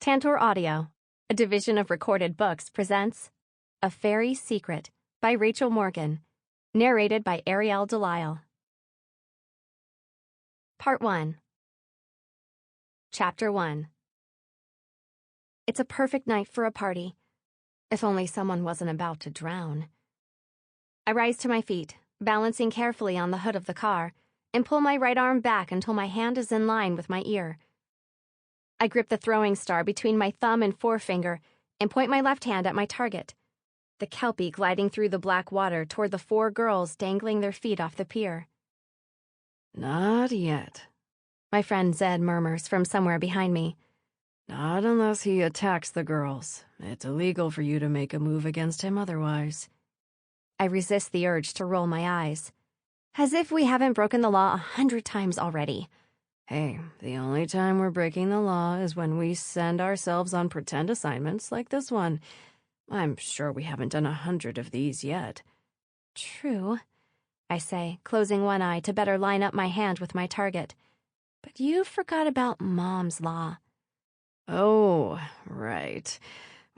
Tantor Audio, a division of Recorded Books, presents A Fairy's Secret by Rachel Morgan, narrated by Arielle Delisle. Part 1. Chapter 1. It's a perfect night for a party, if only someone wasn't about to drown. I rise to my feet, balancing carefully on the hood of the car, and pull my right arm back until my hand is in line with my ear. I grip the throwing star between my thumb and forefinger and point my left hand at my target, the kelpie gliding through the black water toward the 4 girls dangling their feet off the pier. "Not yet," my friend Zed murmurs from somewhere behind me. "Not unless he attacks the girls. It's illegal for you to make a move against him otherwise." I resist the urge to roll my eyes. As if we haven't broken the law 100 times already. Hey, the only time we're breaking the law is when we send ourselves on pretend assignments like this one. I'm sure we haven't done 100 of these yet. True, I say, closing one eye to better line up my hand with my target. But you forgot about Mom's law. Oh, right.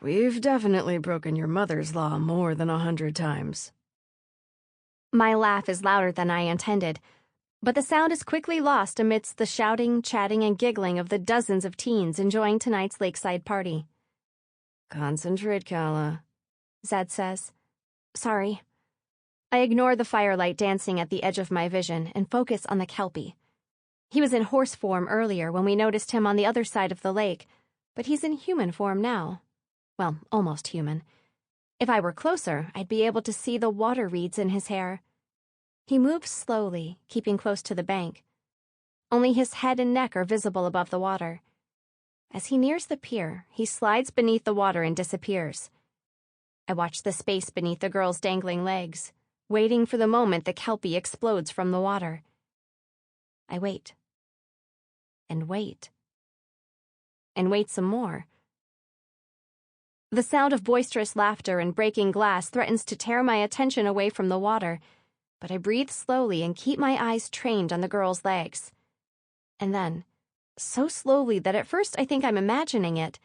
We've definitely broken your mother's law more than 100 times. My laugh is louder than I intended, but the sound is quickly lost amidst the shouting, chatting, and giggling of the dozens of teens enjoying tonight's lakeside party. "Concentrate, Calla," Zed says. Sorry. I ignore the firelight dancing at the edge of my vision and focus on the kelpie. He was in horse form earlier when we noticed him on the other side of the lake, but he's in human form now. Well, almost human. If I were closer, I'd be able to see the water reeds in his hair. He moves slowly, keeping close to the bank. Only his head and neck are visible above the water. As he nears the pier, he slides beneath the water and disappears. I watch the space beneath the girl's dangling legs, waiting for the moment the kelpie explodes from the water. I wait. And wait. And wait some more. The sound of boisterous laughter and breaking glass threatens to tear my attention away from the water, but I breathe slowly and keep my eyes trained on the girl's legs. And then, so slowly that at first I think I'm imagining it,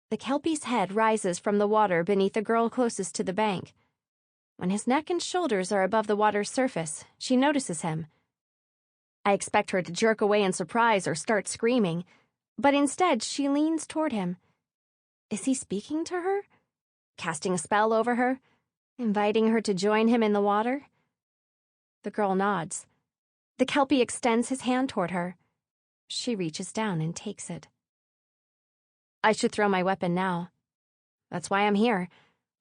the kelpie's head rises from the water beneath the girl closest to the bank. When his neck and shoulders are above the water's surface, she notices him. I expect her to jerk away in surprise or start screaming, but instead she leans toward him. Is he speaking to her? Casting a spell over her? Inviting her to join him in the water? The girl nods. The kelpie extends his hand toward her. She reaches down and takes it. I should throw my weapon now. That's why I'm here,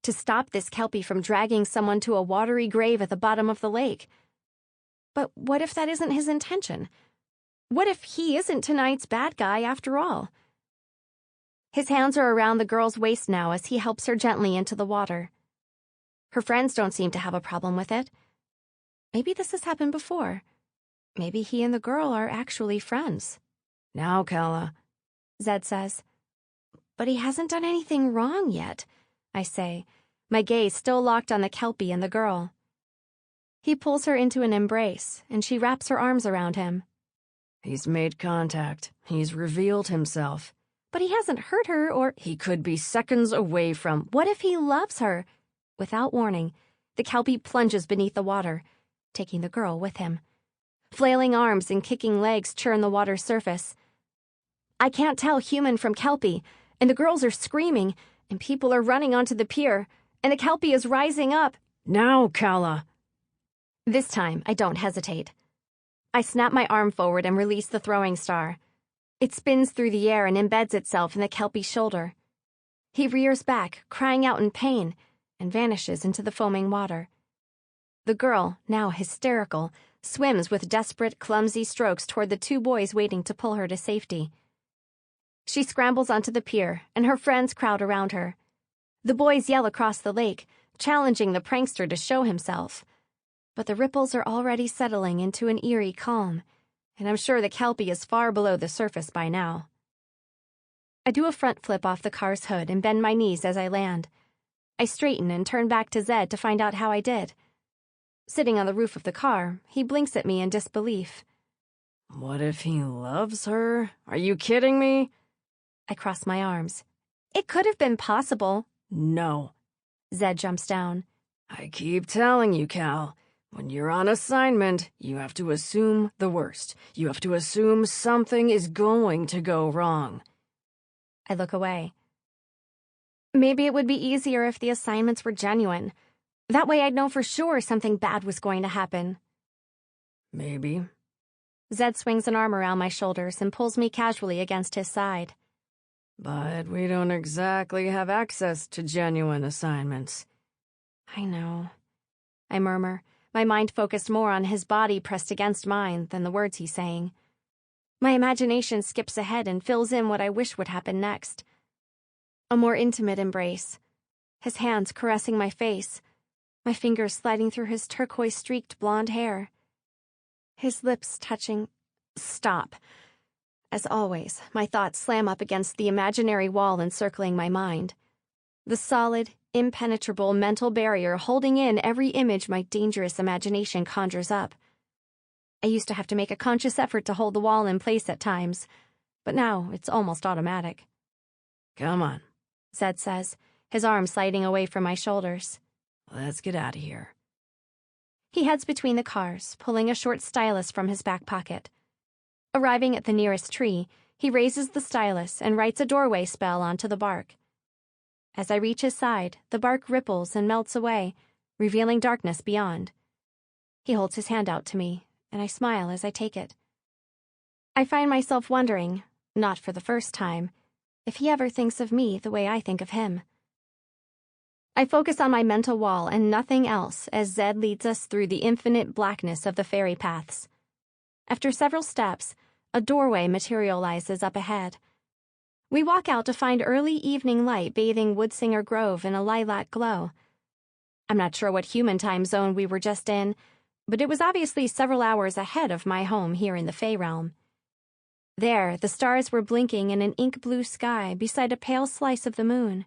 to stop this kelpie from dragging someone to a watery grave at the bottom of the lake. But what if that isn't his intention? What if he isn't tonight's bad guy after all? His hands are around the girl's waist now as he helps her gently into the water. Her friends don't seem to have a problem with it. Maybe this has happened before. Maybe he and the girl are actually friends. "Now, Calla," Zed says. But he hasn't done anything wrong yet, I say, my gaze still locked on the kelpie and the girl. He pulls her into an embrace, and she wraps her arms around him. "He's made contact. He's revealed himself." But he hasn't hurt her or... He could be seconds away from... What if he loves her? Without warning, the kelpie plunges beneath the water, taking the girl with him. Flailing arms and kicking legs churn the water's surface. I can't tell human from kelpie, and the girls are screaming, and people are running onto the pier, and the kelpie is rising up. "Now, Calla!" This time, I don't hesitate. I snap my arm forward and release the throwing star. It spins through the air and embeds itself in the kelpie's shoulder. He rears back, crying out in pain, and vanishes into the foaming water. The girl, now hysterical, swims with desperate, clumsy strokes toward the 2 boys waiting to pull her to safety. She scrambles onto the pier, and her friends crowd around her. The boys yell across the lake, challenging the prankster to show himself. But the ripples are already settling into an eerie calm, and I'm sure the kelpie is far below the surface by now. I do a front flip off the car's hood and bend my knees as I land. I straighten and turn back to Zed to find out how I did. Sitting on the roof of the car, he blinks at me in disbelief. "What if he loves her? Are you kidding me?" I cross my arms. It could have been possible. No. Zed jumps down. I keep telling you, Cal. When you're on assignment, you have to assume the worst. You have to assume something is going to go wrong. I look away. Maybe it would be easier if the assignments were genuine. That way I'd know for sure something bad was going to happen. Maybe. Zed swings an arm around my shoulders and pulls me casually against his side. But we don't exactly have access to genuine assignments. I know. I murmur, my mind focused more on his body pressed against mine than the words he's saying. My imagination skips ahead and fills in what I wish would happen next. A more intimate embrace. His hands caressing my face, my fingers sliding through his turquoise-streaked blonde hair. His lips touching. Stop. As always, my thoughts slam up against the imaginary wall encircling my mind. The solid, impenetrable mental barrier holding in every image my dangerous imagination conjures up. I used to have to make a conscious effort to hold the wall in place at times, but now it's almost automatic. Come on, Zed says, his arm sliding away from my shoulders. Let's get out of here. He heads between the cars, pulling a short stylus from his back pocket. Arriving at the nearest tree, he raises the stylus and writes a doorway spell onto the bark. As I reach his side, the bark ripples and melts away, revealing darkness beyond. He holds his hand out to me, and I smile as I take it. I find myself wondering, not for the first time, if he ever thinks of me the way I think of him. I focus on my mental wall and nothing else as Zed leads us through the infinite blackness of the fairy paths. After several steps, a doorway materializes up ahead. We walk out to find early evening light bathing Woodsinger Grove in a lilac glow. I'm not sure what human time zone we were just in, but it was obviously several hours ahead of my home here in the Fey Realm. There, the stars were blinking in an ink-blue sky beside a pale slice of the moon.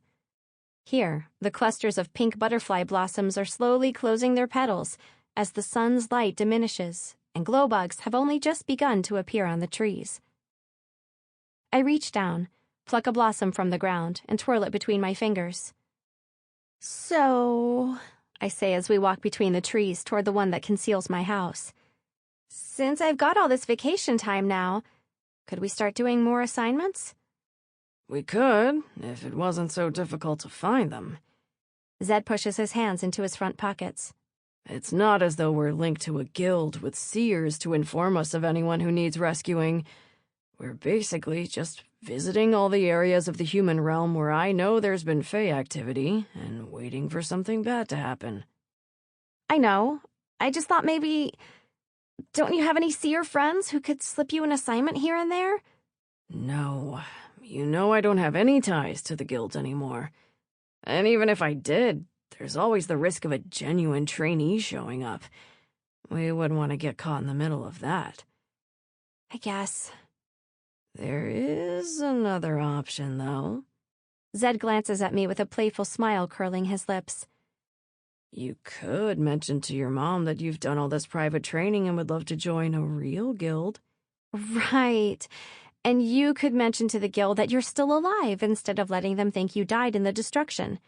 Here, the clusters of pink butterfly blossoms are slowly closing their petals as the sun's light diminishes, and glowbugs have only just begun to appear on the trees. I reach down, pluck a blossom from the ground, and twirl it between my fingers. So, I say as we walk between the trees toward the one that conceals my house. Since I've got all this vacation time now, could we start doing more assignments? We could, if it wasn't so difficult to find them. Zed pushes his hands into his front pockets. It's not as though we're linked to a guild with seers to inform us of anyone who needs rescuing. We're basically just visiting all the areas of the human realm where I know there's been Fey activity and waiting for something bad to happen. I know. I just thought maybe... Don't you have any seer friends who could slip you an assignment here and there? No. You know I don't have any ties to the guilds anymore. And even if I did, there's always the risk of a genuine trainee showing up. We wouldn't want to get caught in the middle of that. I guess. There is another option, though. Zed glances at me with a playful smile curling his lips. You could mention to your mom that you've done all this private training and would love to join a real guild. Right. And you could mention to the guild that you're still alive instead of letting them think you died in the destruction.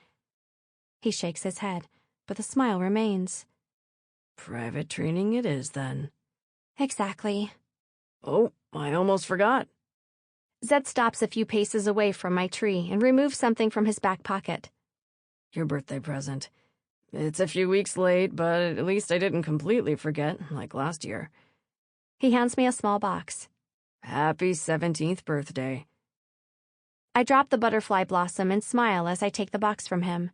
He shakes his head, but the smile remains. Private training it is, then. Exactly. Oh, I almost forgot. Zed stops a few paces away from my tree and removes something from his back pocket. Your birthday present. It's a few weeks late, but at least I didn't completely forget, like last year. He hands me a small box. Happy 17th birthday. I drop the butterfly blossom and smile as I take the box from him.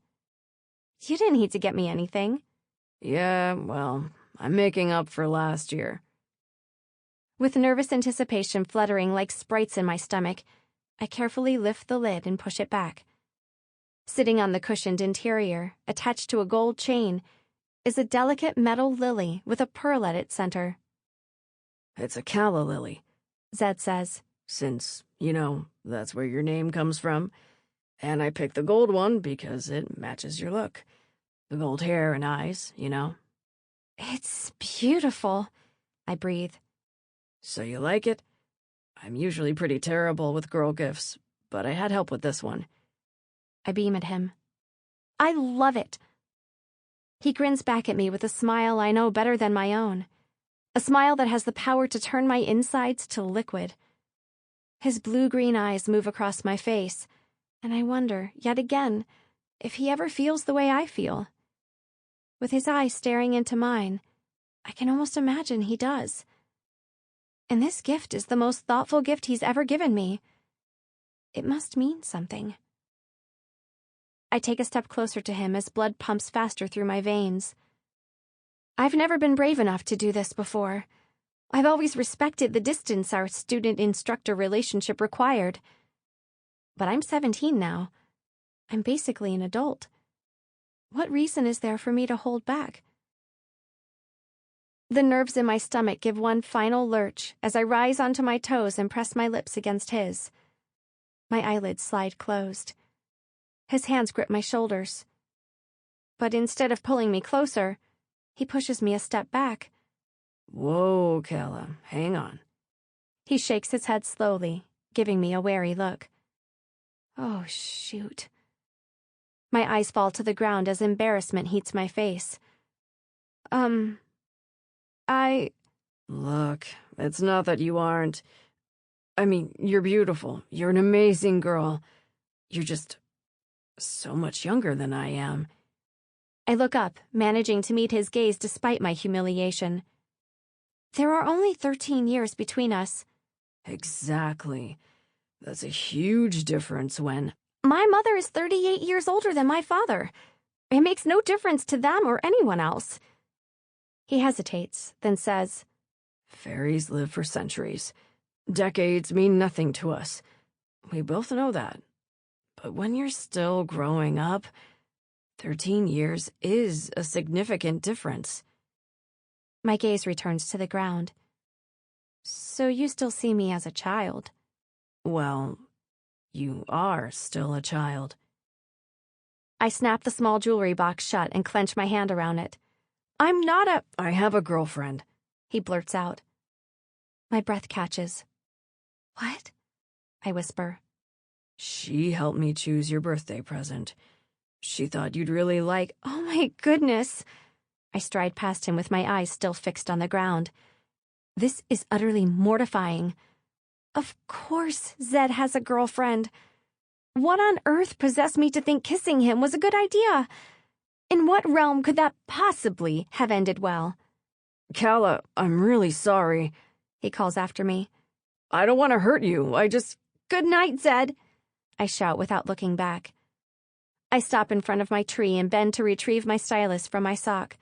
You didn't need to get me anything. Yeah, well, I'm making up for last year. With nervous anticipation fluttering like sprites in my stomach, I carefully lift the lid and push it back. Sitting on the cushioned interior, attached to a gold chain, is a delicate metal lily with a pearl at its center. It's a calla lily, Zed says. Since, that's where your name comes from. And I picked the gold one because it matches your look. The gold hair and eyes, It's beautiful, I breathe. So you like it? I'm usually pretty terrible with girl gifts, but I had help with this one. I beam at him. I love it. He grins back at me with a smile I know better than my own. A smile that has the power to turn my insides to liquid. His blue-green eyes move across my face, and I wonder, yet again, if he ever feels the way I feel. With his eyes staring into mine, I can almost imagine he does. And this gift is the most thoughtful gift he's ever given me. It must mean something. I take a step closer to him as blood pumps faster through my veins. I've never been brave enough to do this before. I've always respected the distance our student-instructor relationship required. But I'm 17 now. I'm basically an adult. What reason is there for me to hold back? The nerves in my stomach give one final lurch as I rise onto my toes and press my lips against his. My eyelids slide closed. His hands grip my shoulders. But instead of pulling me closer, he pushes me a step back. Whoa, Calla, hang on. He shakes his head slowly, giving me a wary look. Oh, shoot. My eyes fall to the ground as embarrassment heats my face. Look, it's not that you aren't. I mean, you're beautiful. You're an amazing girl. You're just so much younger than I am. I look up, managing to meet his gaze despite my humiliation. There are only 13 years between us. Exactly. That's a huge difference when... My mother is 38 years older than my father. It makes no difference to them or anyone else. He hesitates, then says, Fairies live for centuries. Decades mean nothing to us. We both know that. But when you're still growing up, 13 years is a significant difference. My gaze returns to the ground. So you still see me as a child? Well, you are still a child. I snap the small jewelry box shut and clench my hand around it. I'm not a... I have a girlfriend, he blurts out. My breath catches. What? I whisper. She helped me choose your birthday present. She thought you'd really like... Oh my goodness! I stride past him with my eyes still fixed on the ground. This is utterly mortifying. Of course Zed has a girlfriend. What on earth possessed me to think kissing him was a good idea? In what realm could that possibly have ended well? Calla, I'm really sorry, he calls after me. I don't want to hurt you, I just... Good night, Zed, I shout without looking back. I stop in front of my tree and bend to retrieve my stylus from my sock.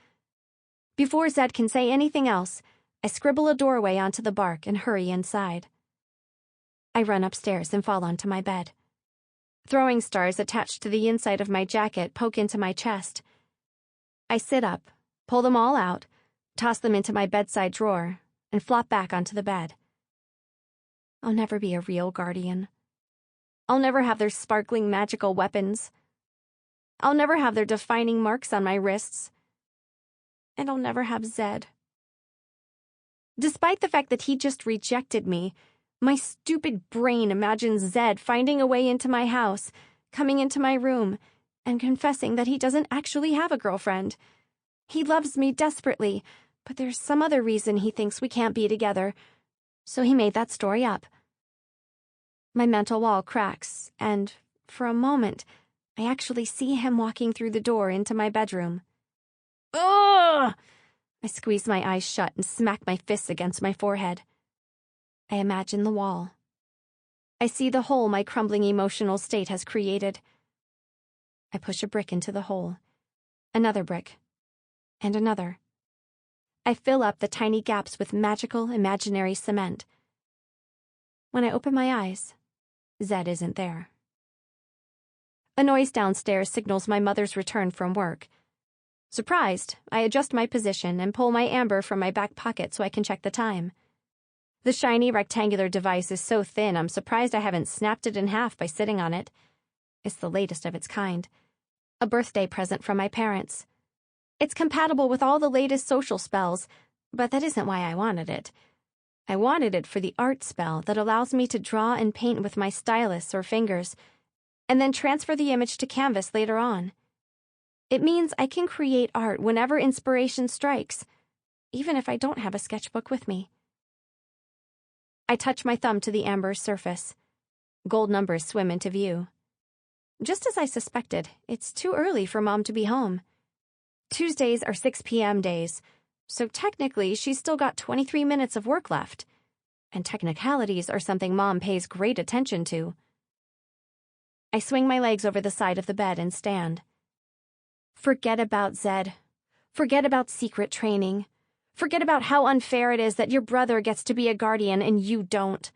Before Zed can say anything else, I scribble a doorway onto the bark and hurry inside. I run upstairs and fall onto my bed. Throwing stars attached to the inside of my jacket poke into my chest. I sit up, pull them all out, toss them into my bedside drawer, and flop back onto the bed. I'll never be a real guardian. I'll never have their sparkling magical weapons. I'll never have their defining marks on my wrists. And I'll never have Zed. Despite the fact that he just rejected me, my stupid brain imagines Zed finding a way into my house, coming into my room, and confessing that he doesn't actually have a girlfriend. He loves me desperately, but there's some other reason he thinks we can't be together, so he made that story up. My mental wall cracks, and, for a moment, I actually see him walking through the door into my bedroom. Ugh! I squeeze my eyes shut and smack my fists against my forehead. I imagine the wall. I see the hole my crumbling emotional state has created. I push a brick into the hole, another brick, and another. I fill up the tiny gaps with magical, imaginary cement. When I open my eyes, Zed isn't there. A noise downstairs signals my mother's return from work. Surprised, I adjust my position and pull my amber from my back pocket so I can check the time. The shiny rectangular device is so thin I'm surprised I haven't snapped it in half by sitting on it. It's the latest of its kind. A birthday present from my parents. It's compatible with all the latest social spells, but that isn't why I wanted it. I wanted it for the art spell that allows me to draw and paint with my stylus or fingers, and then transfer the image to canvas later on. It means I can create art whenever inspiration strikes, even if I don't have a sketchbook with me. I touch my thumb to the amber surface. Gold numbers swim into view. Just as I suspected, it's too early for Mom to be home. Tuesdays are 6 p.m. days, so technically she's still got 23 minutes of work left. And technicalities are something Mom pays great attention to. I swing my legs over the side of the bed and stand. Forget about Zed. Forget about secret training. Forget about how unfair it is that your brother gets to be a guardian and you don't.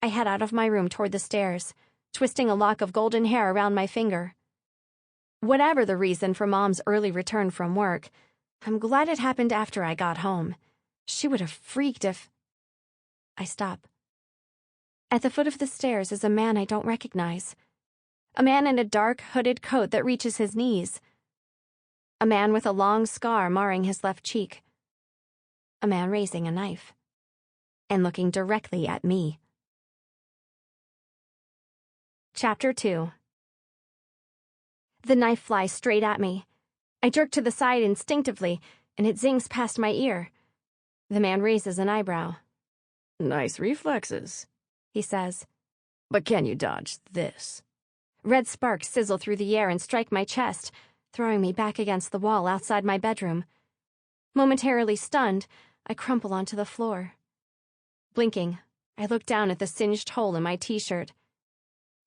I head out of my room toward the stairs, twisting a lock of golden hair around my finger. Whatever the reason for Mom's early return from work, I'm glad it happened after I got home. She would have freaked if... I stop. At the foot of the stairs is a man I don't recognize. A man in a dark, hooded coat that reaches his knees. A man with a long scar marring his left cheek. A man raising a knife. And looking directly at me. Chapter 2. The knife flies straight at me. I jerk to the side instinctively, and it zings past my ear. The man raises an eyebrow. Nice reflexes, he says. But can you dodge this? Red sparks sizzle through the air and strike my chest, throwing me back against the wall outside my bedroom. Momentarily stunned, I crumple onto the floor. Blinking, I look down at the singed hole in my t-shirt.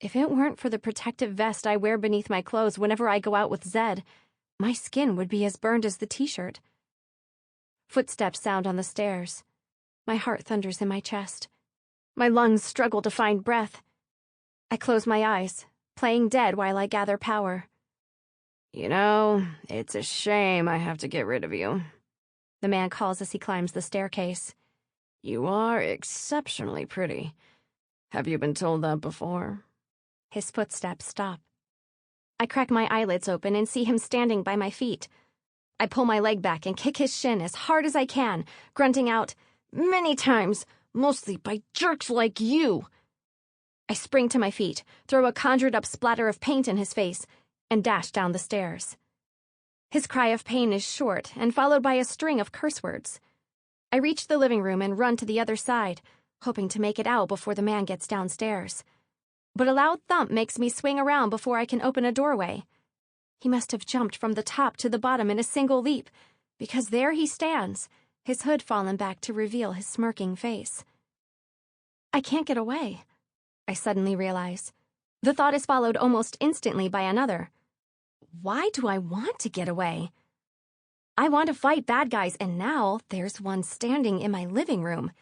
If it weren't for the protective vest I wear beneath my clothes whenever I go out with Zed, my skin would be as burned as the t-shirt. Footsteps sound on the stairs. My heart thunders in my chest. My lungs struggle to find breath. I close my eyes, playing dead while I gather power. You know, it's a shame I have to get rid of you, the man calls as he climbs the staircase. You are exceptionally pretty. Have you been told that before? His footsteps stop. I crack my eyelids open and see him standing by my feet. I pull my leg back and kick his shin as hard as I can, grunting out, "Many times, mostly by jerks like you." I spring to my feet, throw a conjured-up splatter of paint in his face, and dash down the stairs. His cry of pain is short and followed by a string of curse words. I reach the living room and run to the other side, hoping to make it out before the man gets downstairs. But a loud thump makes me swing around before I can open a doorway. He must have jumped from the top to the bottom in a single leap, because there he stands, his hood fallen back to reveal his smirking face. I can't get away, I suddenly realize. The thought is followed almost instantly by another. Why do I want to get away? I want to fight bad guys, and now there's one standing in my living room.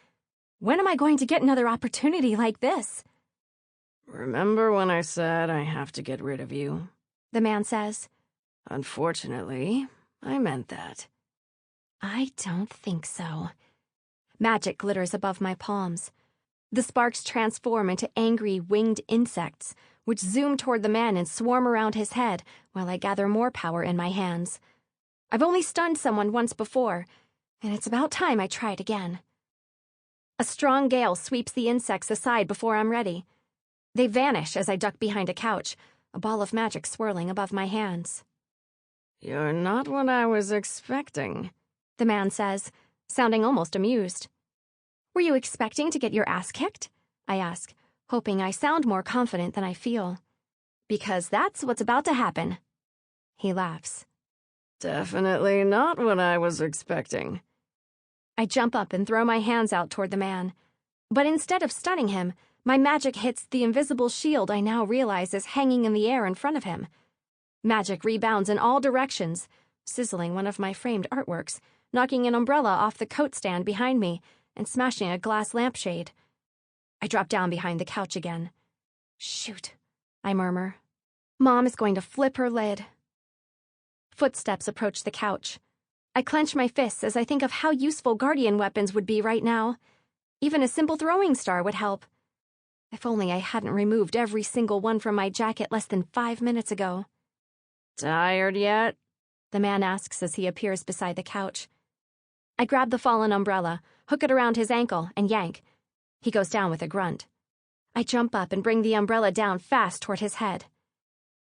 When am I going to get another opportunity like this? Remember when I said I have to get rid of you? The man says. Unfortunately, I meant that. I don't think so. Magic glitters above my palms. The sparks transform into angry winged insects, which zoom toward the man and swarm around his head while I gather more power in my hands. I've only stunned someone once before, and it's about time I tried again. A strong gale sweeps the insects aside before I'm ready. They vanish as I duck behind a couch, a ball of magic swirling above my hands. You're not what I was expecting, the man says, sounding almost amused. Were you expecting to get your ass kicked? I ask, hoping I sound more confident than I feel. Because that's what's about to happen. He laughs. Definitely not what I was expecting. I jump up and throw my hands out toward the man. But instead of stunning him, my magic hits the invisible shield I now realize is hanging in the air in front of him. Magic rebounds in all directions, sizzling one of my framed artworks, knocking an umbrella off the coat stand behind me, and smashing a glass lampshade. I drop down behind the couch again. Shoot, I murmur. Mom is going to flip her lid. Footsteps approach the couch. I clench my fists as I think of how useful guardian weapons would be right now. Even a simple throwing star would help. If only I hadn't removed every single one from my jacket less than 5 minutes ago. Tired yet? The man asks as he appears beside the couch. I grab the fallen umbrella, hook it around his ankle, and yank. He goes down with a grunt. I jump up and bring the umbrella down fast toward his head.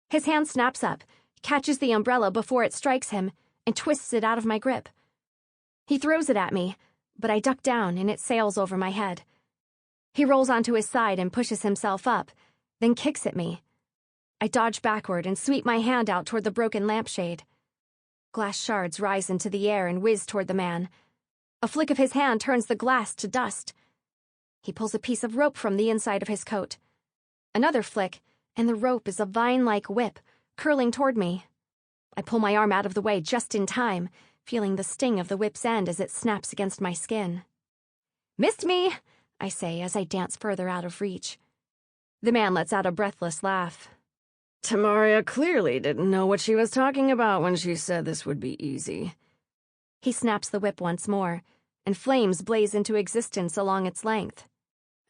His hand snaps up, catches the umbrella before it strikes him, and twists it out of my grip. He throws it at me, but I duck down and it sails over my head. He rolls onto his side and pushes himself up, then kicks at me. I dodge backward and sweep my hand out toward the broken lampshade. Glass shards rise into the air and whiz toward the man. A flick of his hand turns the glass to dust. He pulls a piece of rope from the inside of his coat. Another flick, and the rope is a vine-like whip, curling toward me. I pull my arm out of the way just in time, feeling the sting of the whip's end as it snaps against my skin. "Missed me," I say as I dance further out of reach. The man lets out a breathless laugh. Tamaria clearly didn't know what she was talking about when she said this would be easy. He snaps the whip once more, and flames blaze into existence along its length.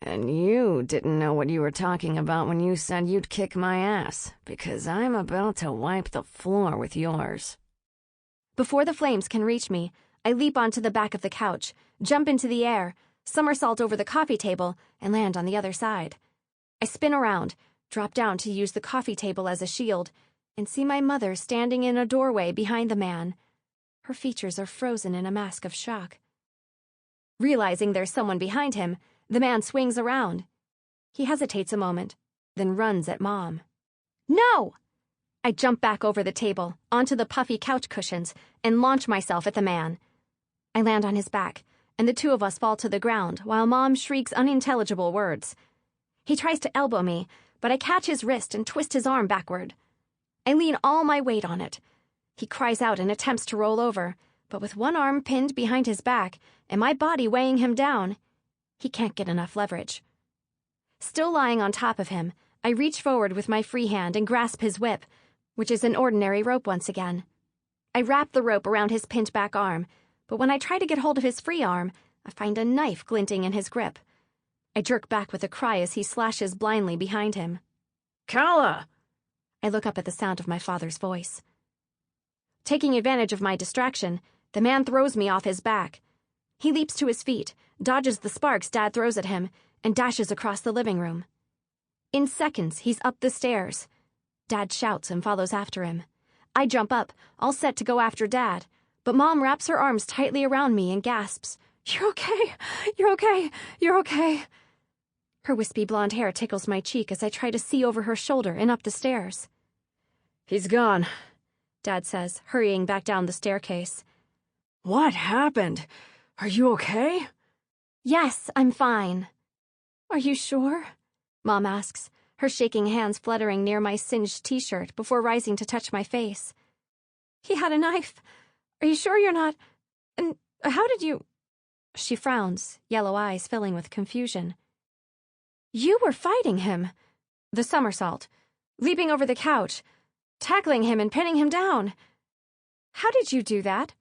And you didn't know what you were talking about when you said you'd kick my ass, because I'm about to wipe the floor with yours. Before the flames can reach me, I leap onto the back of the couch, jump into the air, somersault over the coffee table, and land on the other side. I spin around, drop down to use the coffee table as a shield, and see my mother standing in a doorway behind the man. Her features are frozen in a mask of shock. Realizing there's someone behind him, the man swings around. He hesitates a moment, then runs at Mom. "No!" I jump back over the table, onto the puffy couch cushions, and launch myself at the man. I land on his back, and the two of us fall to the ground while Mom shrieks unintelligible words. He tries to elbow me, but I catch his wrist and twist his arm backward. I lean all my weight on it. He cries out and attempts to roll over, but with one arm pinned behind his back and my body weighing him down, he can't get enough leverage. Still lying on top of him, I reach forward with my free hand and grasp his whip, which is an ordinary rope once again. I wrap the rope around his pinned back arm, but when I try to get hold of his free arm, I find a knife glinting in his grip. I jerk back with a cry as he slashes blindly behind him. "Calla!" I look up at the sound of my father's voice. Taking advantage of my distraction, the man throws me off his back. He leaps to his feet, dodges the sparks Dad throws at him, and dashes across the living room. In seconds, he's up the stairs. Dad shouts and follows after him. I jump up, all set to go after Dad, but Mom wraps her arms tightly around me and gasps, "You're okay, you're okay, you're okay." Her wispy blonde hair tickles my cheek as I try to see over her shoulder and up the stairs. "He's gone," Dad says, hurrying back down the staircase. "What happened? Are you okay?" "Yes, I'm fine." "Are you sure?" Mom asks, her shaking hands fluttering near my singed t-shirt before rising to touch my face. "He had a knife. Are you sure you're not... And how did you..." She frowns, yellow eyes filling with confusion. "You were fighting him." The somersault, leaping over the couch, tackling him and pinning him down. "How did you do that?"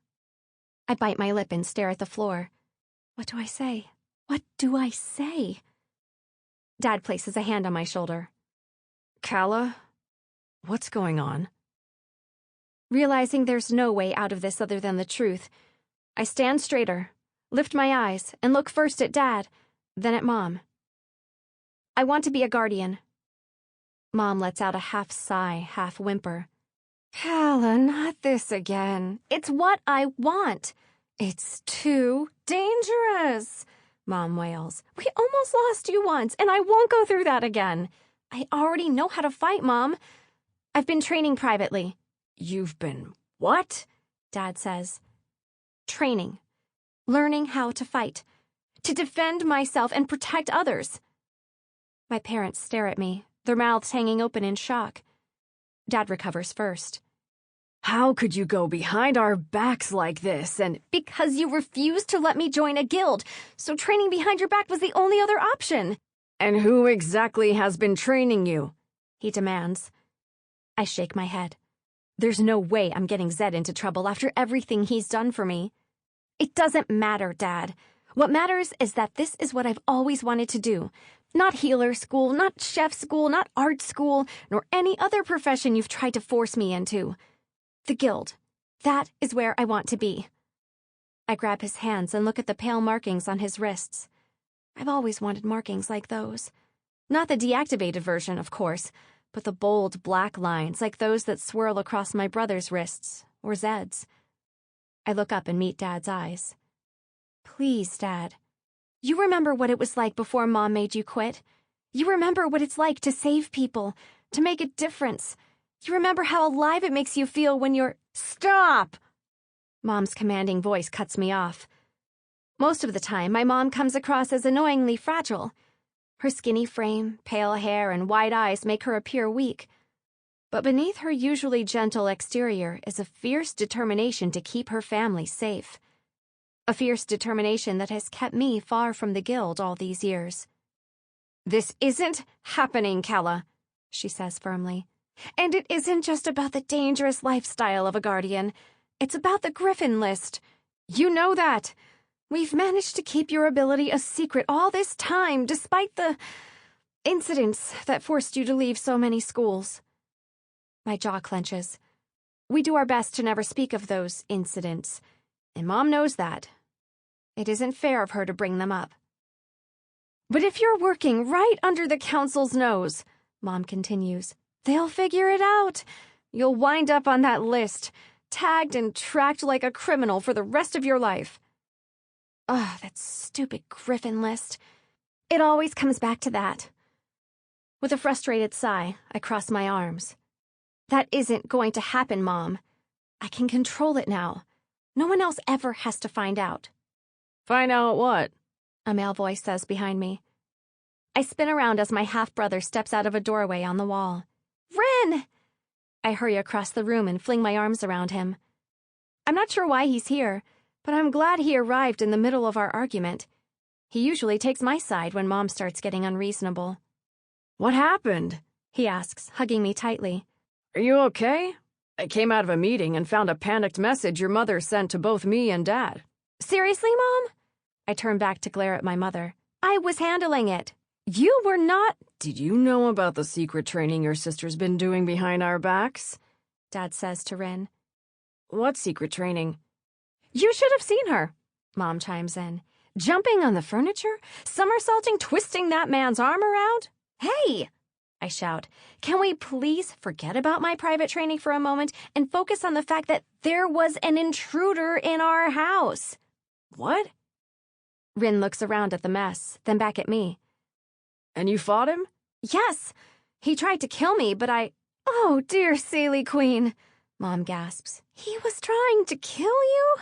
I bite my lip and stare at the floor. What do I say? What do I say? Dad places a hand on my shoulder. "Calla, what's going on?" Realizing there's no way out of this other than the truth, I stand straighter, lift my eyes, and look first at Dad, then at Mom. "I want to be a guardian." Mom lets out a half sigh, half whimper. "Calla, not this again. It's what I want." "It's too dangerous," Mom wails. "We almost lost you once, and I won't go through that again. I already know how to fight, Mom. I've been training privately." "You've been what?" Dad says. "Training. Learning how to fight. To defend myself and protect others." My parents stare at me, their mouths hanging open in shock. Dad recovers first. "How could you go behind our backs like this and—" "Because you refused to let me join a guild, so training behind your back was the only other option." "And who exactly has been training you?" he demands. I shake my head. There's no way I'm getting Zed into trouble after everything he's done for me. "It doesn't matter, Dad. What matters is that this is what I've always wanted to do. Not healer school, not chef school, not art school, nor any other profession you've tried to force me into. The guild. That is where I want to be." I grab his hands and look at the pale markings on his wrists. I've always wanted markings like those. Not the deactivated version, of course, but the bold black lines like those that swirl across my brother's wrists, or Zed's. I look up and meet Dad's eyes. Please, Dad. You remember what it was like before Mom made you quit? You remember what it's like to save people, to make a difference. You remember how alive it makes you feel when you're— Stop! Mom's commanding voice cuts me off. Most of the time, my mom comes across as annoyingly fragile. Her skinny frame, pale hair, and wide eyes make her appear weak. But beneath her usually gentle exterior is a fierce determination to keep her family safe. A fierce determination that has kept me far from the guild all these years. This isn't happening, Calla, she says firmly. And it isn't just about the dangerous lifestyle of a guardian. It's about the Griffin list. You know that. We've managed to keep your ability a secret all this time, despite the incidents that forced you to leave so many schools. My jaw clenches. We do our best to never speak of those incidents, and Mom knows that. It isn't fair of her to bring them up. But if you're working right under the council's nose, Mom continues, they'll figure it out. You'll wind up on that list, tagged and tracked like a criminal for the rest of your life. Ugh, that stupid Griffin list. It always comes back to that. With a frustrated sigh, I cross my arms. That isn't going to happen, Mom. I can control it now. No one else ever has to find out. Find out what? A male voice says behind me. I spin around as my half-brother steps out of a doorway on the wall. Rin! I hurry across the room and fling my arms around him. I'm not sure why he's here, but I'm glad he arrived in the middle of our argument. He usually takes my side when Mom starts getting unreasonable. What happened? He asks, hugging me tightly. Are you okay? I came out of a meeting and found a panicked message your mother sent to both me and Dad. Seriously, Mom? I turn back to glare at my mother. I was handling it. You were not— Did you know about the secret training your sister's been doing behind our backs? Dad says to Rin. What secret training? You should have seen her, Mom chimes in. Jumping on the furniture, somersaulting, twisting that man's arm around. Hey! I shout. Can we please forget about my private training for a moment and focus on the fact that there was an intruder in our house? What? Rin looks around at the mess, then back at me. And you fought him? Yes. He tried to kill me, but I— Oh, dear Saley Queen, Mom gasps. He was trying to kill you?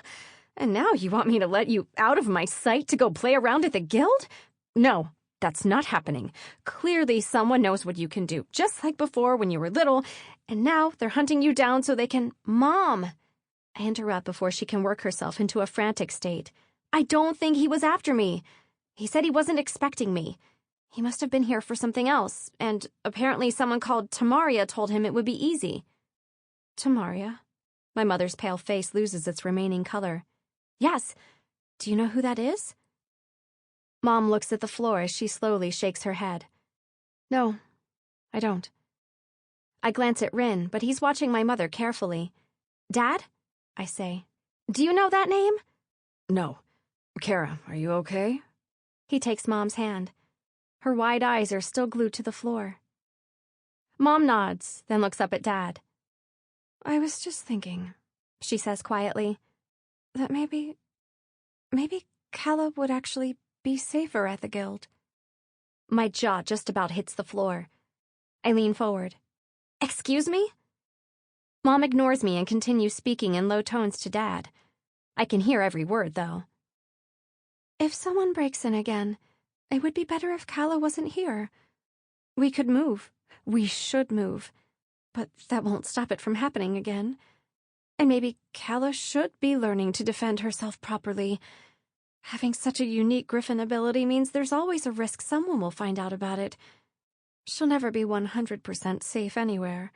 And now you want me to let you out of my sight to go play around at the guild? No, that's not happening. Clearly someone knows what you can do, just like before when you were little, and now they're hunting you down so they can— Mom! I interrupt before she can work herself into a frantic state. I don't think he was after me. He said he wasn't expecting me. He must have been here for something else, and apparently someone called Tamaria told him it would be easy. Tamaria? My mother's pale face loses its remaining color. Yes. Do you know who that is? Mom looks at the floor as she slowly shakes her head. No, I don't. I glance at Rin, but he's watching my mother carefully. Dad? I say. Do you know that name? No. Kara, are you okay? He takes Mom's hand. Her wide eyes are still glued to the floor. Mom nods, then looks up at Dad. I was just thinking, she says quietly, that maybe Calla would actually be safer at the guild. My jaw just about hits the floor. I lean forward. Excuse me? Mom ignores me and continues speaking in low tones to Dad. I can hear every word, though. If someone breaks in again, it would be better if Calla wasn't here. We could move. We should move. But that won't stop it from happening again. And maybe Calla should be learning to defend herself properly. Having such a unique Griffin ability means there's always a risk someone will find out about it. She'll never be 100% safe anywhere.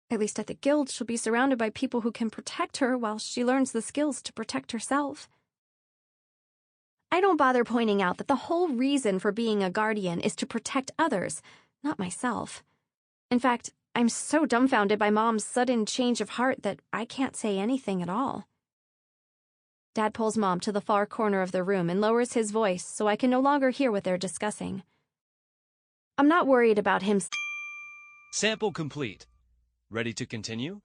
At least at the guild, she'll be surrounded by people who can protect her while she learns the skills to protect herself. I don't bother pointing out that the whole reason for being a guardian is to protect others, not myself. In fact, I'm so dumbfounded by Mom's sudden change of heart that I can't say anything at all. Dad pulls Mom to the far corner of the room and lowers his voice so I can no longer hear what they're discussing. I'm not worried about him. Sample complete. Ready to continue?